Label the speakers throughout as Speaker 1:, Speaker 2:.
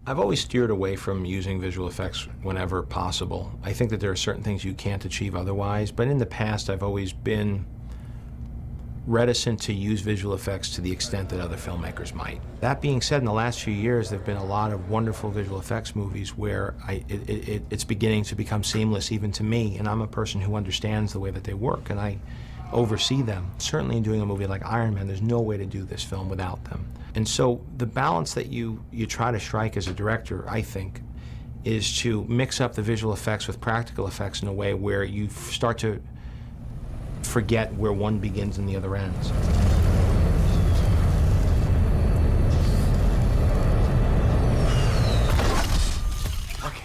Speaker 1: I've always steered away from using visual effects whenever possible. I think that there are certain things you can't achieve otherwise, but in the past I've always been reticent to use visual effects to the extent that other filmmakers might. That being said, in the last few years there have been a lot of wonderful visual effects movies where it's beginning to become seamless even to me, and I'm a person who understands the way that they work, and I oversee them. Certainly in doing a movie like Iron Man, there's no way to do this film without them. And so the balance that you try to strike as a director, I think, is to mix up the visual effects with practical effects in a way where you start to forget where one begins and the other ends.
Speaker 2: Okay.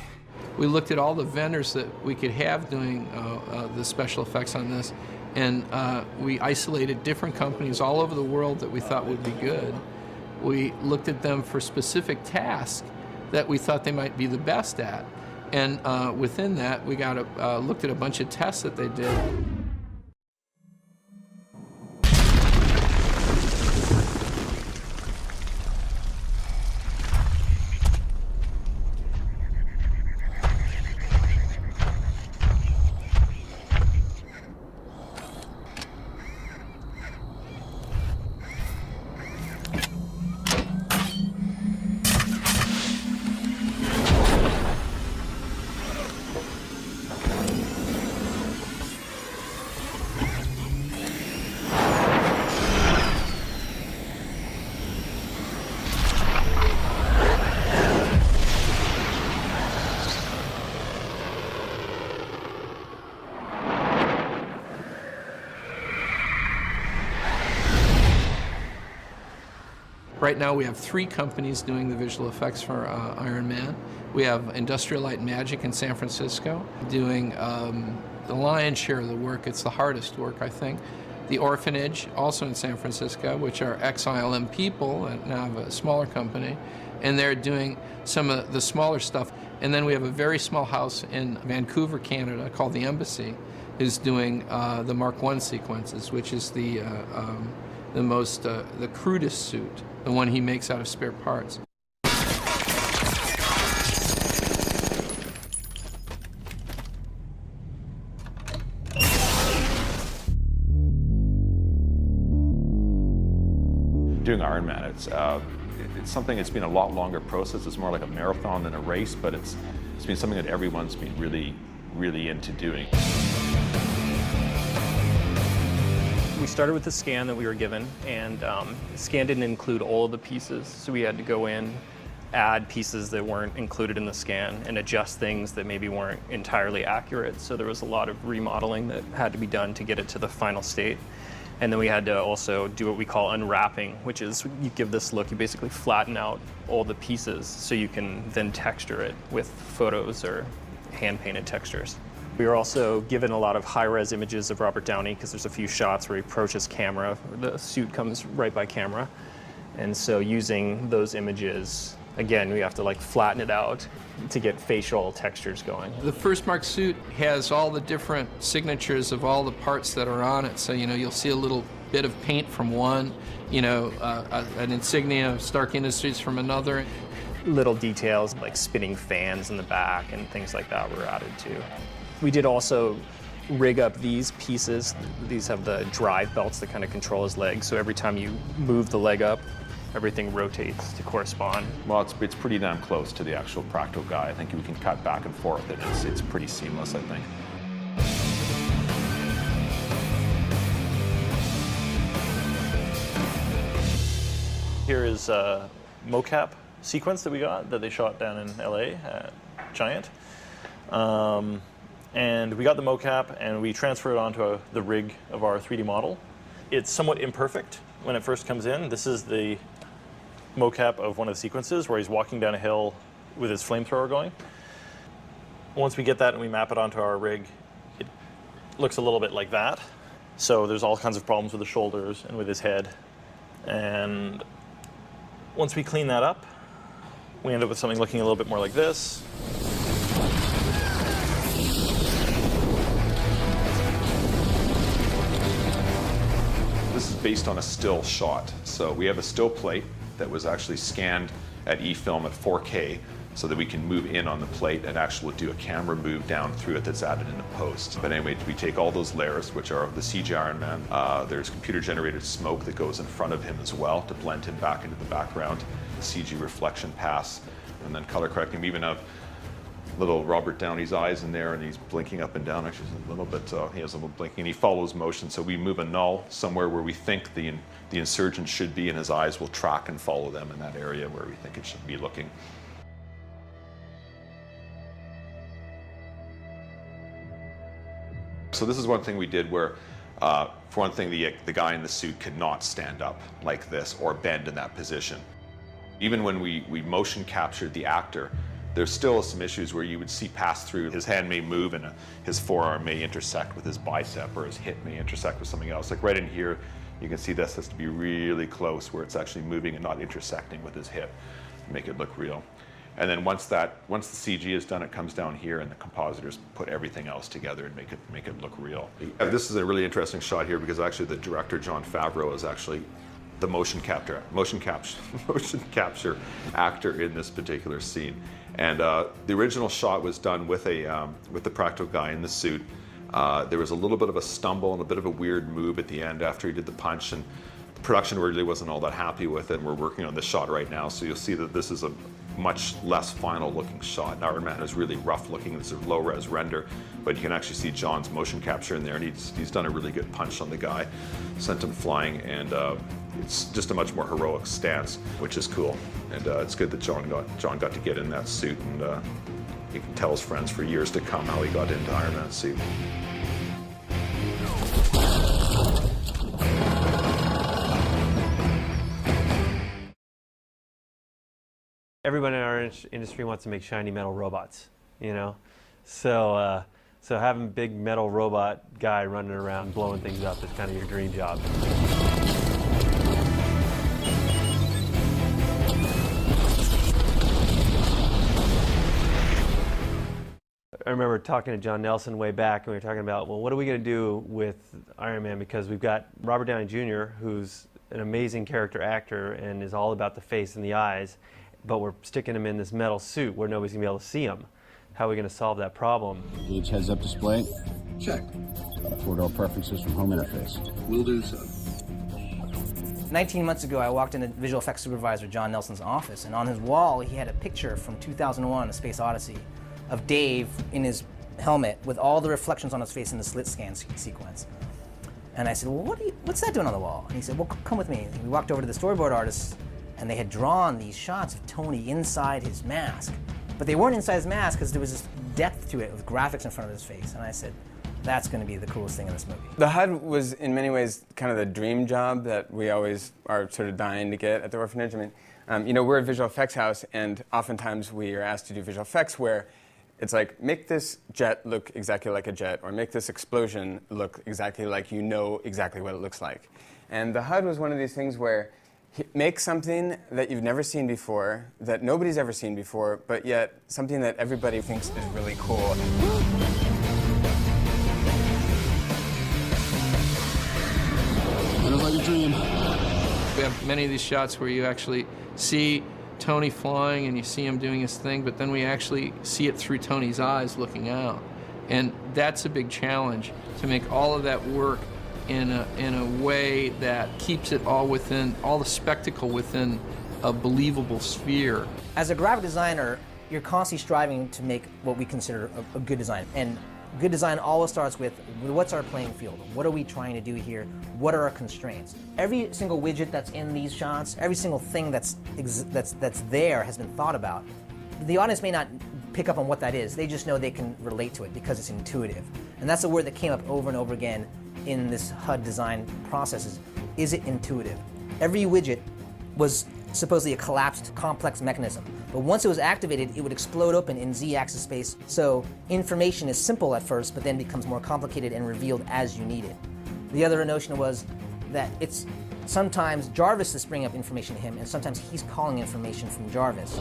Speaker 2: We looked at all the vendors that we could have doing the special effects on this, and we isolated different companies all over the world that we thought would be good. We looked at them for specific tasks that we thought they might be the best at. And within that, we looked at a bunch of tests that they did. Right now we have 3 companies doing the visual effects for Iron Man. We have Industrial Light and Magic in San Francisco doing the lion's share of the work. It's the hardest work, I think. The Orphanage, also in San Francisco, which are ex-ILM people and now have a smaller company, and they're doing some of the smaller stuff. And then we have a very small house in Vancouver, Canada, called the Embassy, who's doing the Mark I sequences, which is the crudest suit, the one he makes out of spare parts.
Speaker 3: Doing Iron Man, it's something that's been a lot longer process. It's more like a marathon than a race, but it's been something that everyone's been really, really into doing.
Speaker 4: We started with the scan that we were given, and the scan didn't include all of the pieces, so we had to go in, add pieces that weren't included in the scan, and adjust things that maybe weren't entirely accurate. So there was a lot of remodeling that had to be done to get it to the final state. And then we had to also do what we call unwrapping, which is you give this look, you basically flatten out all the pieces so you can then texture it with photos or hand-painted textures. We were also given a lot of high-res images of Robert Downey because there's a few shots where he approaches camera, the suit comes right by camera. And so using those images, again, we have to like flatten it out to get facial textures going.
Speaker 2: The first Mark suit has all the different signatures of all the parts that are on it. So, you know, you'll see a little bit of paint from one, you know, an insignia of Stark Industries from another.
Speaker 4: Little details like spinning fans in the back and things like that were added too. We did also rig up these pieces. These have the drive belts that kind of control his legs. So every time you move the leg up, everything rotates to correspond.
Speaker 3: Well, it's pretty damn close to the actual practical guy. I think we can cut back and forth, and it's pretty seamless, I think.
Speaker 5: Here is a mocap sequence that we got that they shot down in LA at Giant. And we got the mocap and we transferred it onto the rig of our 3D model. It's somewhat imperfect when it first comes in. This is the mocap of one of the sequences where he's walking down a hill with his flamethrower going. Once we get that and we map it onto our rig, it looks a little bit like that. So there's all kinds of problems with the shoulders and with his head. And once we clean that up, we end up with something looking a little bit more like this.
Speaker 3: This is based on a still shot. So we have a still plate that was actually scanned at eFilm at 4K so that we can move in on the plate and actually do a camera move down through it that's added into post. But anyway, we take all those layers, which are the CG Iron Man. There's computer-generated smoke that goes in front of him as well to blend him back into the background. The CG reflection pass, and then color correcting. We even have little Robert Downey's eyes in there, and he's blinking up and down. Actually, a little bit. He has a little blinking, and he follows motion. So we move a null somewhere where we think the insurgent should be, and his eyes will track and follow them in that area where we think it should be looking. So this is one thing we did where, for one thing, the guy in the suit could not stand up like this or bend in that position. Even when we motion captured the actor, there's still some issues where you would see pass through. His hand may move and his forearm may intersect with his bicep, or his hip may intersect with something else. Like right in here, you can see this has to be really close where it's actually moving and not intersecting with his hip to make it look real. And then once the CG is done, it comes down here, and the compositors put everything else together and make it look real. This is a really interesting shot here because actually the director Jon Favreau is actually the motion capture actor in this particular scene. And the original shot was done with the Paltrow guy in the suit. There was a little bit of a stumble and a bit of a weird move at the end after he did the punch, and production really wasn't all that happy with it. And we're working on this shot right now, so you'll see that this is a much less final looking shot. Iron Man is really rough looking. It's a low res render, but you can actually see Jon's motion capture in there, and he's done a really good punch on the guy, sent him flying, and it's just a much more heroic stance, which is cool. And it's good that Jon got to get in that suit, and he can tell his friends for years to come how he got into Iron Man's suit.
Speaker 6: Everybody in our industry wants to make shiny metal robots, you know? So having a big metal robot guy running around blowing things up is kind of your dream job. I remember talking to John Nelson way back, and we were talking about, well, what are we going to do with Iron Man? Because we've got Robert Downey Jr., who's an amazing character actor and is all about the face and the eyes, but we're sticking him in this metal suit where nobody's going to be able to see him. How are we going to solve that problem?
Speaker 7: Gauge heads-up display.
Speaker 8: Check.
Speaker 7: 4-door preferences from home interface.
Speaker 8: Will do so.
Speaker 9: 19 months ago, I walked into visual effects supervisor Jon Nelson's office, and on his wall, he had a picture from 2001, A Space Odyssey, of Dave in his helmet with all the reflections on his face in the slit scan sequence. And I said, well, what's that doing on the wall? And he said, well, come with me. And we walked over to the storyboard artists, and they had drawn these shots of Tony inside his mask. But they weren't inside his mask because there was this depth to it with graphics in front of his face. And I said, that's going to be the coolest thing in this movie.
Speaker 10: The HUD was, in many ways, kind of the dream job that we always are sort of dying to get at the Orphanage. I mean, you know, we're a visual effects house, and oftentimes we are asked to do visual effects where it's like, make this jet look exactly like a jet, or make this explosion look exactly like you know exactly what it looks like. And the HUD was one of these things where make something that you've never seen before, that nobody's ever seen before, but yet something that everybody thinks is really cool.
Speaker 7: It was like a dream.
Speaker 2: We have many of these shots where you actually see Tony flying and you see him doing his thing, but then we actually see it through Tony's eyes looking out. And that's a big challenge, to make all of that work in a way that keeps it all the spectacle within a believable sphere.
Speaker 9: As a graphic designer, you're constantly striving to make what we consider a good design. And good design always starts with, what's our playing field? What are we trying to do here? What are our constraints? Every single widget that's in these shots, every single thing that's there has been thought about. The audience may not pick up on what that is. They just know they can relate to it because it's intuitive. And that's a word that came up over and over again in this HUD design process is it intuitive? Every widget was supposedly a collapsed, complex mechanism. But once it was activated, it would explode open in z-axis space. So information is simple at first, but then becomes more complicated and revealed as you need it. The other notion was that it's sometimes Jarvis is bringing up information to him, and sometimes he's calling information from Jarvis.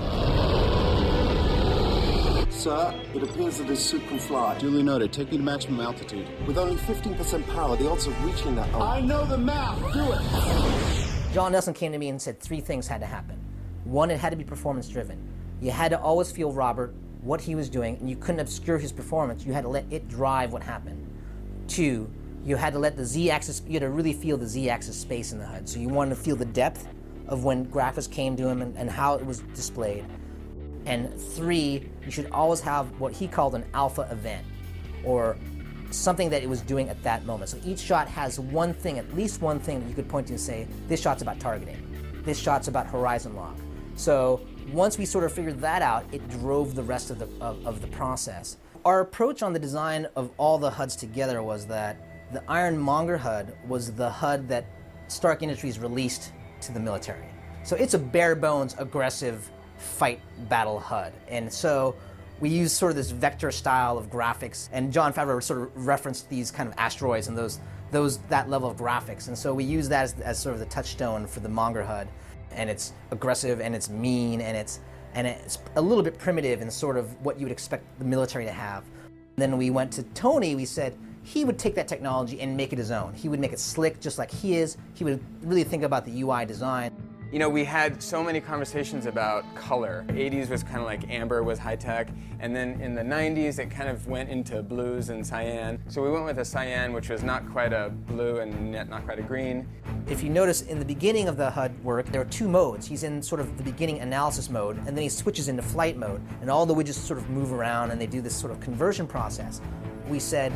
Speaker 8: Sir, it appears that his suit can fly.
Speaker 7: Duly noted. Take me to maximum altitude.
Speaker 8: With only 15% power, the odds of reaching that are... I know the math! Do it!
Speaker 9: John Nelson came to me and said 3 things had to happen. 1, it had to be performance driven. You had to always feel Robert, what he was doing, and you couldn't obscure his performance. You had to let it drive what happened. 2, you had to let the Z-axis, you had to really feel the Z-axis space in the HUD. So you wanted to feel the depth of when graphics came to him and how it was displayed. And 3, you should always have what he called an alpha event, or something that it was doing at that moment. So each shot has one thing, at least one thing that you could point to and say, this shot's about targeting. This shot's about horizon lock. So once we sort of figured that out, it drove the rest of the process. Our approach on the design of all the HUDs together was that the Ironmonger HUD was the HUD that Stark Industries released to the military. So it's a bare bones, aggressive fight battle HUD. And so we used sort of this vector style of graphics, and Jon Favreau sort of referenced these kind of asteroids and that level of graphics. And so we use that as sort of the touchstone for the Monger HUD. And it's aggressive, and it's mean, and it's a little bit primitive in sort of what you would expect the military to have. Then we went to Tony. We said he would take that technology and make it his own. He would make it slick just like he is. He would really think about the UI design.
Speaker 10: You know, we had so many conversations about color. The 80s was kind of like amber was high tech, and then in the 90s it kind of went into blues and cyan. So we went with a cyan, which was not quite a blue and yet not quite a green.
Speaker 9: If you notice in the beginning of the HUD work, there are 2 modes. He's in sort of the beginning analysis mode, and then he switches into flight mode, and all the widgets sort of move around and they do this sort of conversion process. We said,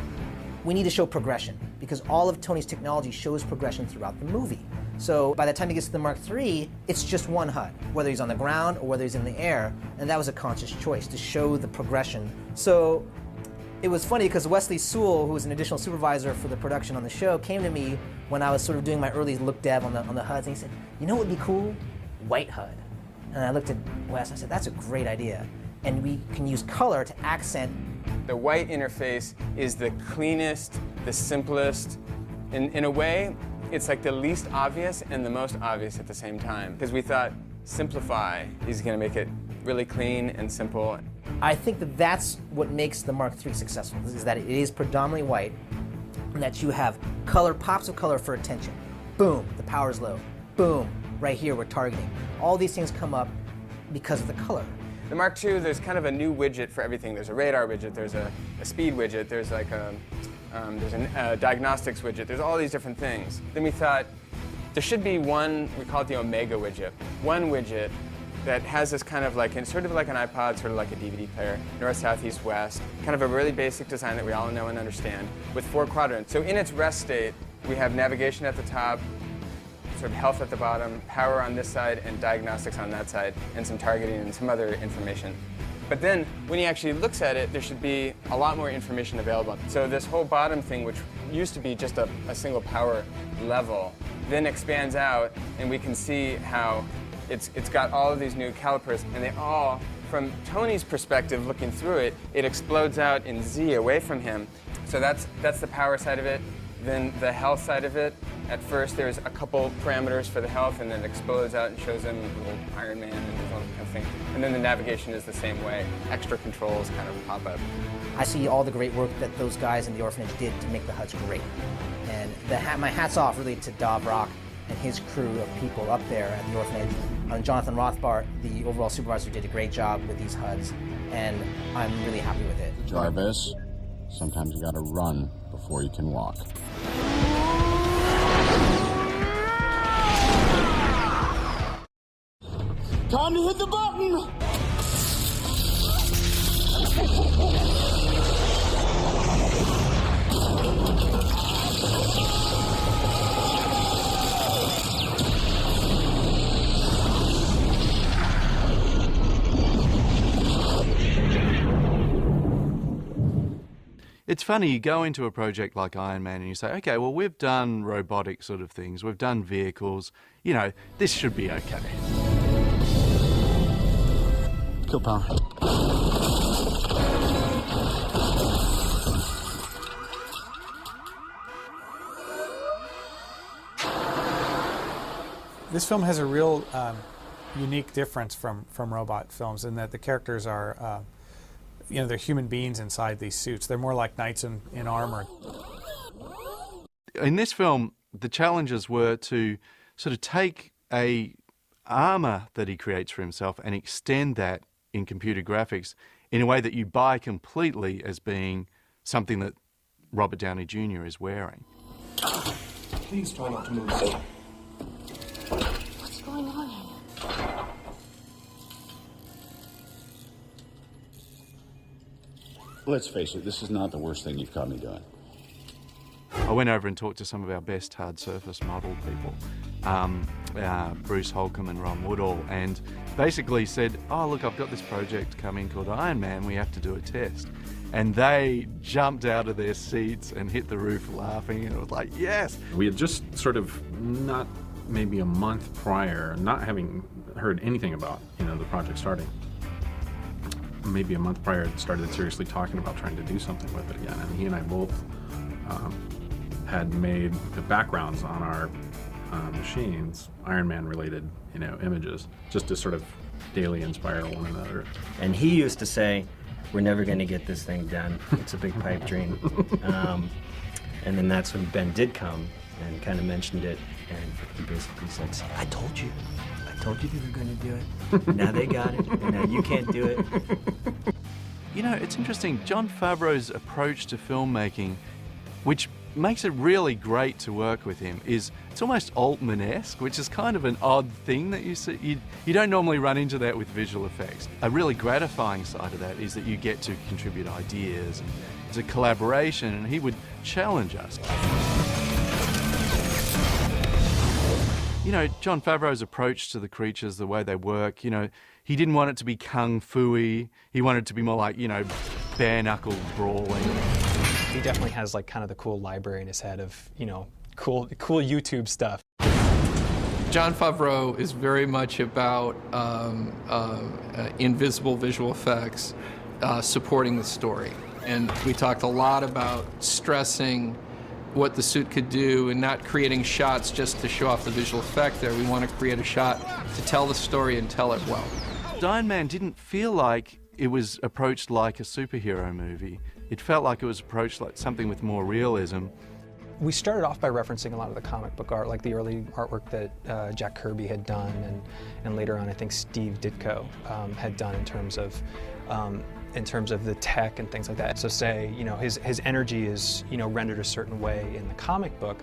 Speaker 9: we need to show progression, because all of Tony's technology shows progression throughout the movie. So by the time he gets to the Mark III, it's just one HUD, whether he's on the ground or whether he's in the air, and that was a conscious choice to show the progression. So it was funny because Wesley Sewell, who was an additional supervisor for the production on the show, came to me when I was sort of doing my early look dev on the HUDs, and he said, you know what would be cool? White HUD. And I looked at Wes, I said, that's a great idea. And we can use color to accent.
Speaker 10: The white interface is the cleanest, the simplest. In a way, it's like the least obvious and the most obvious at the same time. Because we thought simplify is going to make it really clean and simple.
Speaker 9: I think that that's what makes the Mark III successful, is that it is predominantly white, and that you have color, pops of color for attention. Boom, the power's low. Boom, right here we're targeting. All these things come up because of the color.
Speaker 10: The Mark II, there's kind of a new widget for everything. There's a radar widget, there's a speed widget, there's like there's a diagnostics widget, there's all these different things. Then we thought there should be one, we call it the Omega widget, one widget that has this kind of like, sort of like an iPod, sort of like a DVD player, north, south, east, west, kind of a really basic design that we all know and understand, with 4 quadrants. So in its rest state, we have navigation at the top, sort of health at the bottom, power on this side, and diagnostics on that side, and some targeting and some other information. But then, when he actually looks at it, there should be a lot more information available. So this whole bottom thing, which used to be just a single power level, then expands out, and we can see how it's got all of these new calipers, and they all, from Tony's perspective, looking through it, it explodes out in Z away from him. So that's the power side of it. Then the health side of it, at first there's a couple parameters for the health, and then it explodes out and shows him a little Iron Man and his own kind of thing. And then the navigation is the same way. Extra controls kind of pop up.
Speaker 9: I see all the great work that those guys in the Orphanage did to make the HUDs great. And my hat's off really to Dov Rock and his crew of people up there at the Orphanage. Jonathan Rothbart, the overall supervisor, did a great job with these HUDs, and I'm really happy with it.
Speaker 7: Jarvis, sometimes you gotta run before you can walk.
Speaker 8: Time to hit the button!
Speaker 11: It's funny, you go into a project like Iron Man and you say, okay, well, we've done robotic sort of things, we've done vehicles, you know, this should be okay.
Speaker 7: Kill power.
Speaker 12: This film has a real unique difference from robot films in that the characters are you know, they're human beings inside these suits. They're more like knights in armor.
Speaker 11: In this film, the challenges were to sort of take a armor that he creates for himself and extend that in computer graphics in a way that you buy completely as being something that Robert Downey Jr. is wearing.
Speaker 13: Please try not to move.
Speaker 8: What's going on here?
Speaker 7: Let's face it, this is not the worst thing you've caught me doing.
Speaker 11: I went over and talked to some of our best hard surface model people, Bruce Holcomb and Ron Woodall, and basically said, oh look, I've got this project coming called Iron Man, we have to do a test. And they jumped out of their seats and hit the roof laughing, and it was like, yes!
Speaker 14: We had just sort of not maybe a month prior, not having heard anything about, the project starting. Maybe a month prior, started seriously talking about trying to do something with it again. And he and I both had made the backgrounds on our machines Iron Man related, images, just to sort of daily inspire one another.
Speaker 15: And he used to say, we're never going to get this thing done. It's a big pipe dream. And then that's when Ben did come and kind of mentioned it, and he basically said, see, I told you they were going to do it. Now they got it, and now you can't do it.
Speaker 11: It's interesting, Jon Favreau's approach to filmmaking, which makes it really great to work with him, is it's almost Altman-esque, which is kind of an odd thing that you see. You don't normally run into that with visual effects. A really gratifying side of that is that you get to contribute ideas, and it's a collaboration, and he would challenge us. Jon Favreau's approach to the creatures, the way they work, he didn't want it to be kung fu-y. He wanted it to be more like, bare-knuckle brawling.
Speaker 4: He definitely has like kind of the cool library in his head of, cool YouTube stuff.
Speaker 2: Jon Favreau is very much about invisible visual effects supporting the story. And we talked a lot about stressing what the suit could do and not creating shots just to show off the visual effect there. We want to create a shot to tell the story and tell it well.
Speaker 11: Iron Man didn't feel like it was approached like a superhero movie. It felt like it was approached like something with more realism.
Speaker 4: We started off by referencing a lot of the comic book art, like the early artwork that Jack Kirby had done, and later on I think Steve Ditko had done in terms of the tech and things like that. So say, his energy is, rendered a certain way in the comic book,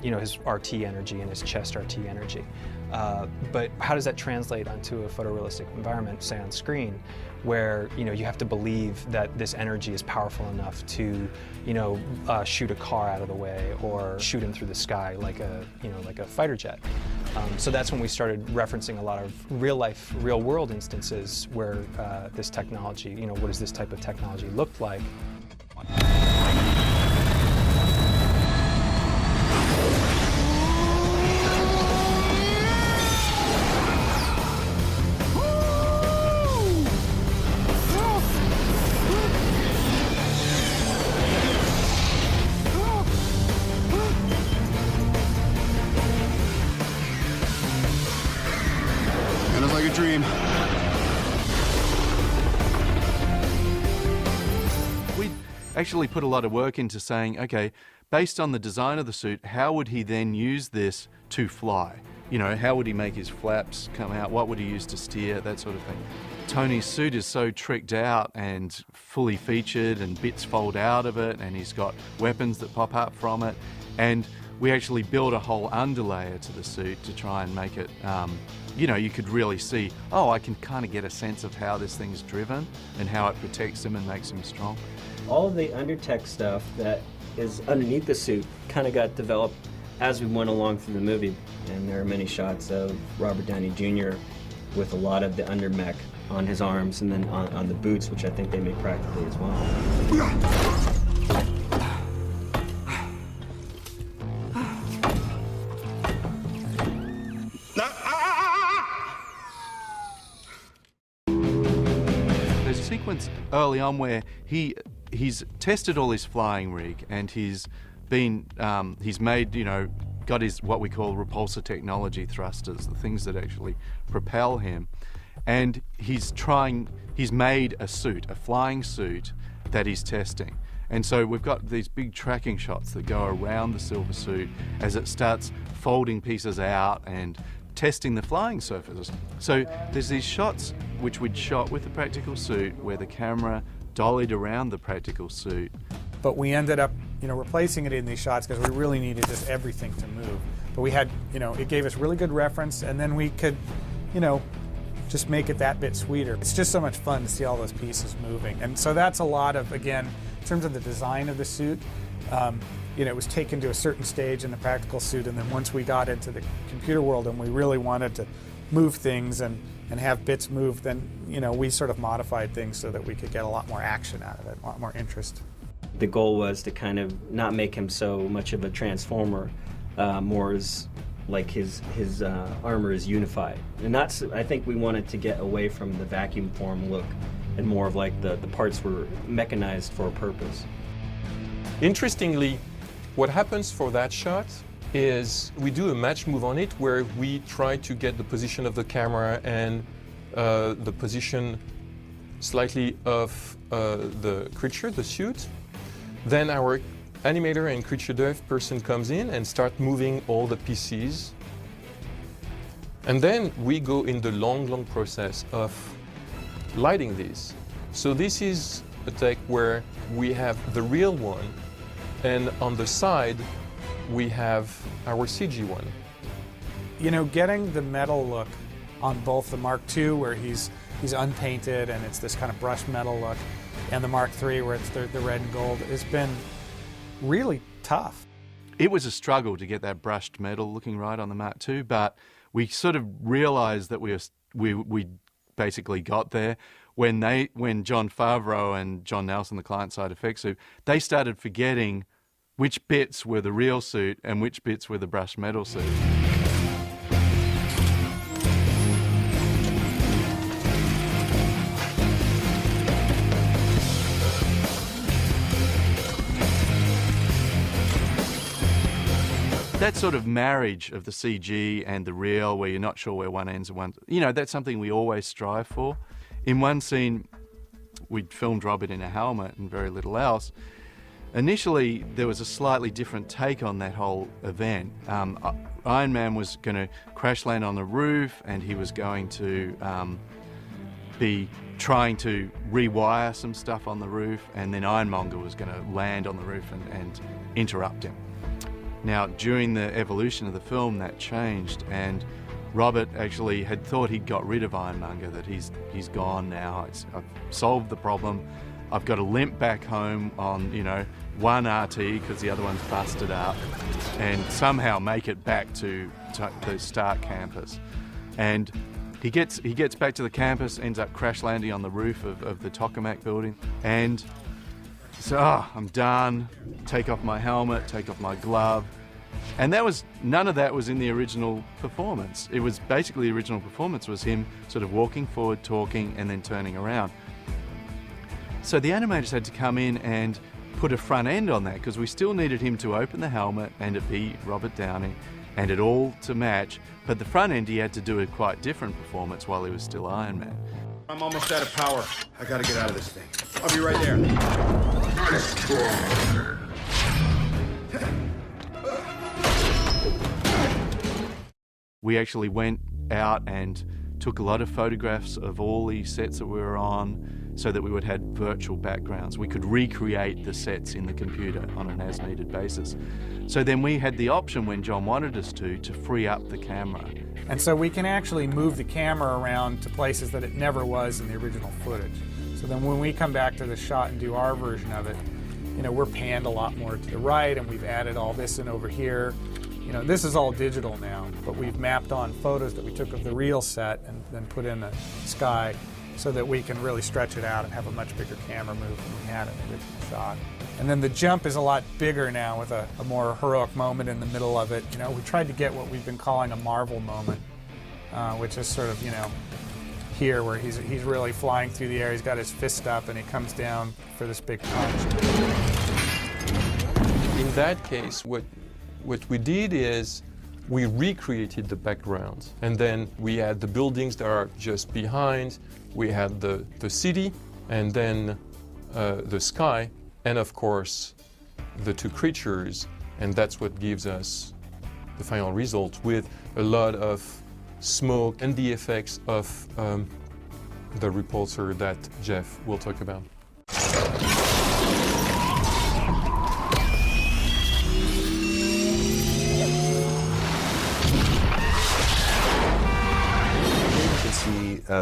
Speaker 4: his RT energy and his chest RT energy. But how does that translate onto a photorealistic environment, say on screen, where, you have to believe that this energy is powerful enough to, shoot a car out of the way or shoot him through the sky like a fighter jet. So that's when we started referencing a lot of real-life, real-world instances where this technology, what does this type of technology look like?
Speaker 8: Dream.
Speaker 11: We actually put a lot of work into saying, okay, based on the design of the suit, how would he then use this to fly? How would he make his flaps come out? What would he use to steer? That sort of thing. Tony's suit is so tricked out and fully featured, and bits fold out of it, and he's got weapons that pop up from it. And we actually built a whole underlayer to the suit to try and make it, you could really see, I can kind of get a sense of how this thing's driven and how it protects him and makes him strong.
Speaker 15: All of the under-tech stuff that is underneath the suit kind of got developed as we went along through the movie. And there are many shots of Robert Downey Jr. with a lot of the under-mech on his arms and then on the boots, which I think they made practically as well.
Speaker 11: There's a sequence early on where he's tested all his flying rig, and he's made, got his what we call repulsor technology thrusters, the things that actually propel him. And he's made a suit, a flying suit that he's testing. And so we've got these big tracking shots that go around the silver suit as it starts folding pieces out and testing the flying surfaces. So there's these shots which we'd shot with the practical suit where the camera dollied around the practical suit.
Speaker 12: But we ended up, replacing it in these shots because we really needed just everything to move. But we had, it gave us really good reference, and then we could, just make it that bit sweeter. It's just so much fun to see all those pieces moving. And so that's a lot of, again, in terms of the design of the suit, it was taken to a certain stage in the practical suit, and then once we got into the computer world and we really wanted to move things and have bits move, then we sort of modified things so that we could get a lot more action out of it, a lot more interest.
Speaker 15: The goal was to kind of not make him so much of a transformer, more as like his armor is unified. And that's, I think we wanted to get away from the vacuum form look and more of like the parts were mechanized for a purpose.
Speaker 13: Interestingly, what happens for that shot is we do a match move on it where we try to get the position of the camera and the position slightly of the creature, the suit. Then our animator and creature dev person comes in and start moving all the pieces. And then we go in the long process of lighting these. So this is a take where we have the real one, and on the side we have our CG one.
Speaker 12: Getting the metal look on both the Mark II, where he's unpainted and it's this kind of brushed metal look, and the Mark III, where it's the red and gold, has been really tough.
Speaker 11: It was a struggle to get that brushed metal looking right on the Mark II, but we sort of realized that we basically got there when Jon Favreau and John Nelson, the client-side effects suit, they started forgetting which bits were the real suit and which bits were the brushed metal suit. That sort of marriage of the CG and the real, where you're not sure where one ends and one... that's something we always strive for. In one scene, we'd filmed Robert in a helmet and very little else. Initially, there was a slightly different take on that whole event. Iron Man was going to crash land on the roof, and he was going to be trying to rewire some stuff on the roof, and then Ironmonger was going to land on the roof and interrupt him. Now, during the evolution of the film, that changed, and Robert actually had thought he'd got rid of Ironmonger, that he's gone now. I've solved the problem. I've got to limp back home on, one RT because the other one's busted up, and somehow make it back to the Stark campus. And he gets back to the campus, ends up crash landing on the roof of the Tokamak building, and so I'm done. Take off my helmet, take off my glove. And none of that was in the original performance. It was basically, the original performance was him sort of walking forward, talking, and then turning around. So the animators had to come in and put a front end on that, because we still needed him to open the helmet and it be Robert Downey and it all to match. But the front end, he had to do a quite different performance while he was still Iron Man.
Speaker 8: I'm almost out of power. I gotta get out of this thing. I'll be right there.
Speaker 11: We actually went out and took a lot of photographs of all the sets that we were on so that we would have virtual backgrounds. We could recreate the sets in the computer on an as-needed basis. So then we had the option, when Jon wanted us to free up the camera.
Speaker 12: And so we can actually move the camera around to places that it never was in the original footage. So then when we come back to the shot and do our version of it, we're panned a lot more to the right, and we've added all this in over here. This is all digital now, but we've mapped on photos that we took of the real set and then put in the sky so that we can really stretch it out and have a much bigger camera move than we had in the original shot. And then the jump is a lot bigger now, with a more heroic moment in the middle of it. We tried to get what we've been calling a Marvel moment, which is sort of, here, where he's really flying through the air, he's got his fist up, and he comes down for this big punch.
Speaker 13: In that case, what we did is we recreated the background, and then we had the buildings that are just behind, we had the city, and then the sky, and of course the two creatures, and that's what gives us the final result, with a lot of smoke, and the effects of the repulsor that Jeff will talk about.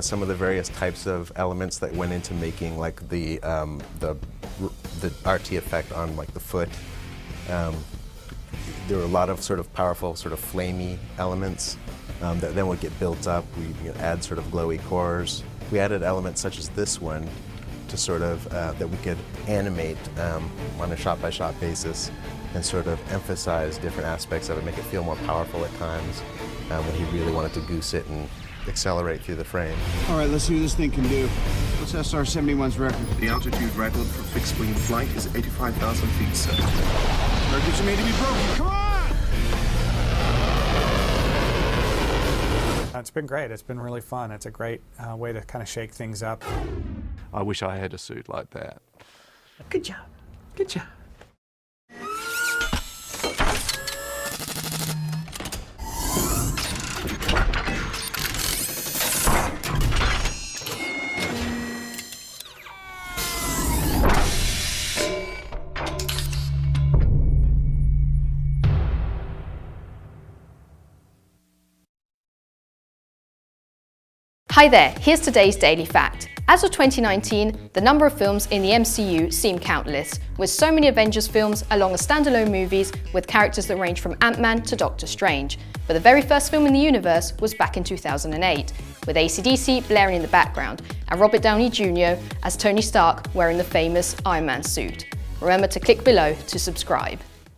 Speaker 16: Some of the various types of elements that went into making like the RT effect on like the foot. There were a lot of sort of powerful sort of flamey elements that then would get built up. We add sort of glowy cores. We added elements such as this one to sort of that we could animate on a shot-by-shot basis and sort of emphasize different aspects of it, make it feel more powerful at times when he really wanted to goose it and accelerate through the frame.
Speaker 8: All right, let's see what this thing can do. What's SR-71's record?
Speaker 17: The altitude record for fixed-wing flight is 85,000 feet, sir.
Speaker 8: Records are made to be broken. Come on!
Speaker 12: It's been great. It's been really fun. It's a great way to kind of shake things up.
Speaker 11: I wish I had a suit like that.
Speaker 15: Good job. Good job.
Speaker 18: Hi there, here's today's Daily Fact. As of 2019, the number of films in the MCU seem countless, with so many Avengers films along with standalone movies with characters that range from Ant-Man to Doctor Strange. But the very first film in the universe was back in 2008, with AC/DC blaring in the background and Robert Downey Jr. as Tony Stark wearing the famous Iron Man suit. Remember to click below to subscribe.